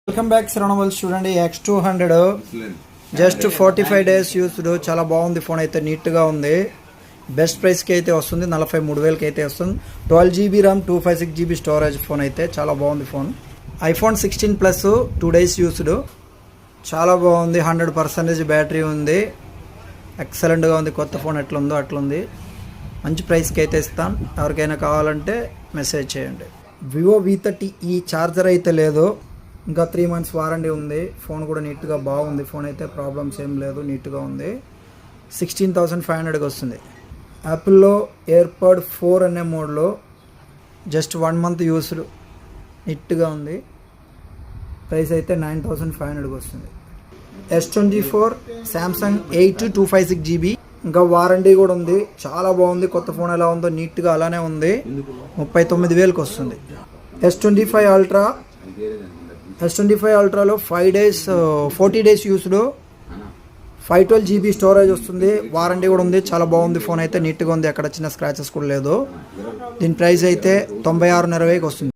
Welcome back శ్రవణవల్ చూడండి X200 just 45 days used చాలా బాగుంది. ఫోన్ అయితే నీట్గా ఉంది. బెస్ట్ ప్రైస్కి అయితే వస్తుంది. 43,000కి అయితే వస్తుంది. 12GB RAM 256GB storage phone అయితే చాలా బాగుంది. Phone iPhone 16 Plus 2 days used చాలా బాగుంది. 100% బ్యాటరీ ఉంది. ఎక్సలెంట్గా ఉంది. కొత్త ఫోన్ ఎట్లుందో అట్లుంది. మంచి ప్రైస్కి అయితే ఇస్తాను. ఎవరికైనా కావాలంటే మెసేజ్ చేయండి. వివో V30e ఛార్జర్ అయితే లేదు. ఇంకా 3 months వారంటీ ఉంది. ఫోన్ కూడా నీట్గా బాగుంది. ఫోన్ అయితే ప్రాబ్లమ్స్ ఏం లేదు, నీట్గా ఉంది. 16,500కి వస్తుంది. యాపిల్లో ఎయిర్పాడ్ 4 అనే మోడ్లో జస్ట్ 1 month యూస్డ్ నీట్గా ఉంది. ప్రైస్ అయితే 9,500కి వస్తుంది. S24 Samsung 8 256GB ఇంకా వారంటీ కూడా ఉంది. చాలా బాగుంది. కొత్త ఫోన్ ఎలా ఉందో నీట్గా అలానే ఉంది. 39,000కి వస్తుంది. S25 Ultraలో 40 days used 512GB storage వస్తుంది. వారంటీ కూడా ఉంది. చాలా బాగుంది. ఫోన్ అయితే నీట్గా ఉంది. ఎక్కడ చిన్న స్క్రాచెస్ కూడా లేదు. దీని ప్రైస్ అయితే 96,90కి వస్తుంది.